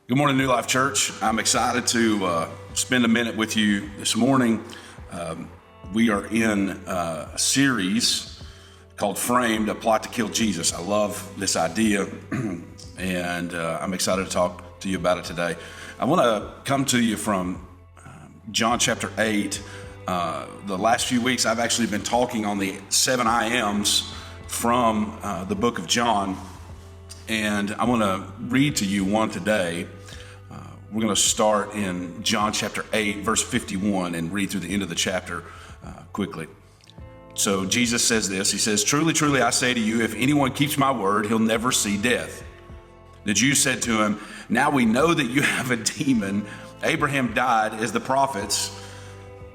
Good morning, New Life Church. I'm excited to spend a minute with you this morning. We are in a series called Framed, A Plot to Kill Jesus. I love this idea, and I'm excited to talk to you about it today. I want to come to you from John chapter 8. The last few weeks, I've actually been talking on the 7 I Ams from the book of John, and I want to read to you one today. We're going to start in John chapter 8, verse 51, and read through the end of the chapter quickly. So Jesus says this. He says, "Truly, truly, I say to you, if anyone keeps my word, he'll never see death." The Jews said to him, "Now we know that you have a demon. Abraham died as the prophets.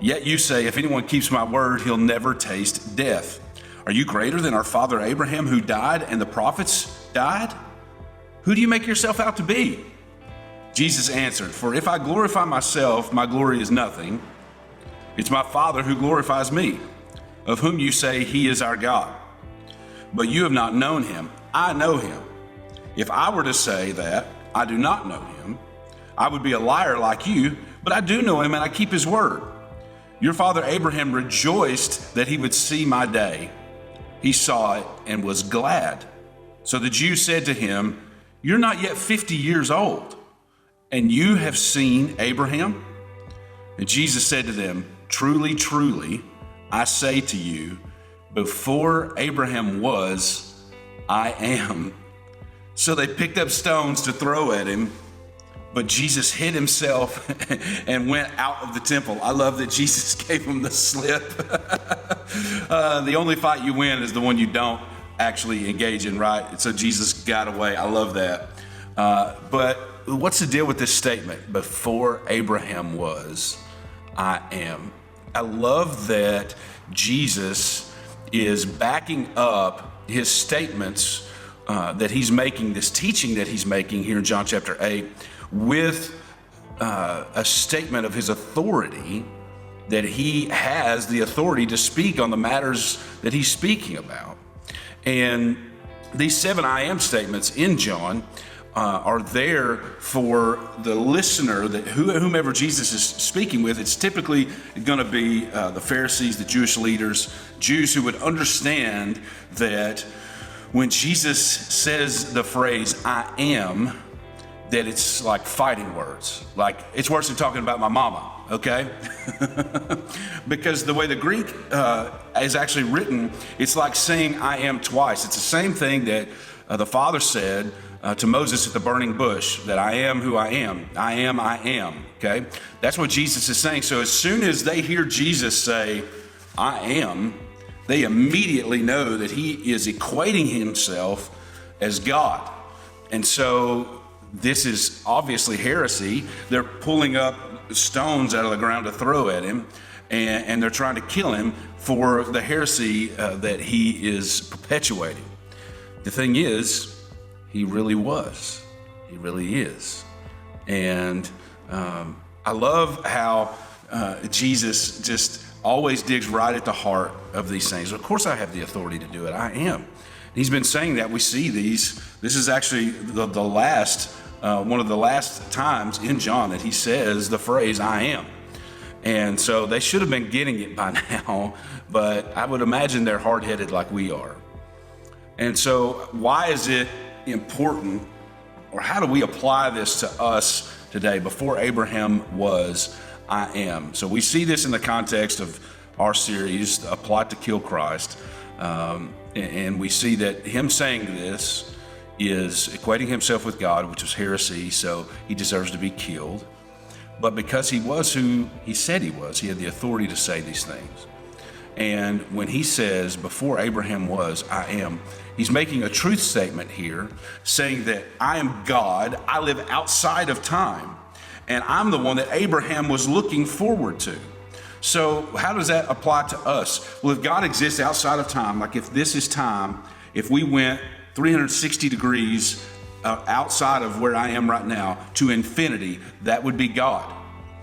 Yet you say, if anyone keeps my word, he'll never taste death. Are you greater than our father Abraham, who died and the prophets died? Who do you make yourself out to be?" Jesus answered, "For if I glorify myself, my glory is nothing. It's my Father who glorifies me, of whom you say he is our God. But you have not known him. I know him. If I were to say that I do not know him, I would be a liar like you, but I do know him and I keep his word. Your father Abraham rejoiced that he would see my day. He saw it and was glad." So the Jews said to him, "You're not yet 50 years old, and you have seen Abraham?" And Jesus said to them, "Truly, truly, I say to you, before Abraham was, I am." So they picked up stones to throw at him, but Jesus hid himself and went out of the temple. I love that Jesus gave him the slip. The only fight you win is the one you don't actually engage in, right? So Jesus got away. I love that. But what's the deal with this statement? Before Abraham was, I am. I love that Jesus is backing up his statements that he's making, this teaching that he's making here in John chapter 8, with a statement of his authority, that he has the authority to speak on the matters that he's speaking about. And these 7 I am statements in John are there for the listener, that whomever Jesus is speaking with. It's typically going to be the Pharisees, the Jewish leaders, Jews who would understand that when Jesus says the phrase "I am," that it's like fighting words. Like, it's worse than talking about my mama, okay? Because the way the Greek is actually written, it's like saying "I am" twice. It's the same thing that the Father said to Moses at the burning bush, that I am who I am. I am, okay? That's what Jesus is saying. So as soon as they hear Jesus say, "I am," they immediately know that he is equating himself as God. And so this is obviously heresy. They're pulling up stones out of the ground to throw at him, and they're trying to kill him for the heresy that he is perpetuating. The thing is, he really was. He really is. And I love how Jesus just always digs right at the heart of these things. Of course I have the authority to do it. I am. He's been saying that. We see these. This is actually the last, one of the last times in John that he says the phrase "I am." And so they should have been getting it by now, but I would imagine they're hard-headed like we are. And so why is it important, or how do we apply this to us today? Before Abraham was, I am. So we see this in the context of our series, A Plot to Kill Christ. And we see that him saying this is equating himself with God, which was heresy, so he deserves to be killed. But because he was who he said he was, he had the authority to say these things. And when he says, before Abraham was, I am, he's making a truth statement here, saying that I am God, I live outside of time, and I'm the one that Abraham was looking forward to. So how does that apply to us? Well, if God exists outside of time, like if this is time, if we went 360 degrees outside of where I am right now to infinity, that would be God.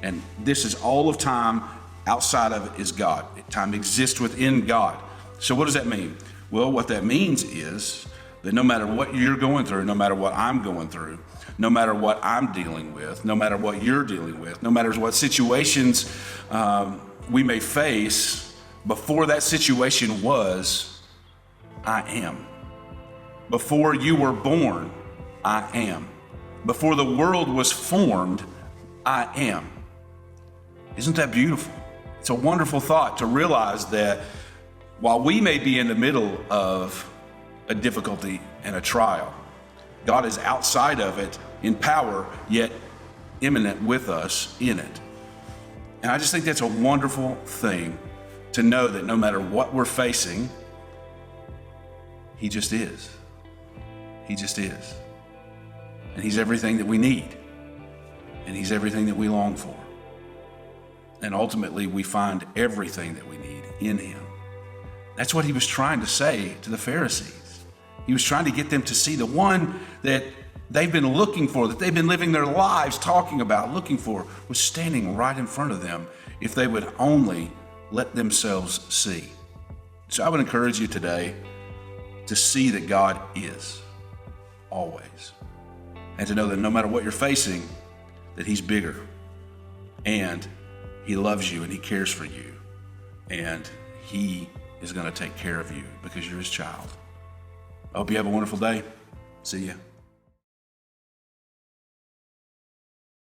And this is all of time. Outside of it is God. Time exists within God. So what does that mean? Well, what that means is that no matter what you're going through, no matter what I'm going through, no matter what I'm dealing with, no matter what you're dealing with, no matter what situations we may face, before that situation was, I am. Before you were born, I am. Before the world was formed, I am. Isn't that beautiful? It's a wonderful thought to realize that while we may be in the middle of a difficulty and a trial, God is outside of it in power, yet immanent with us in it. And I just think that's a wonderful thing to know that no matter what we're facing, He just is. He just is. And He's everything that we need. And He's everything that we long for. And ultimately, we find everything that we need in Him. That's what He was trying to say to the Pharisees. He was trying to get them to see the one that they've been looking for, that they've been living their lives talking about, looking for, was standing right in front of them if they would only let themselves see. So I would encourage you today to see that God is, always. And to know that no matter what you're facing, that He's bigger. And He loves you and He cares for you. And He is going to take care of you because you're His child. I hope you have a wonderful day. See ya.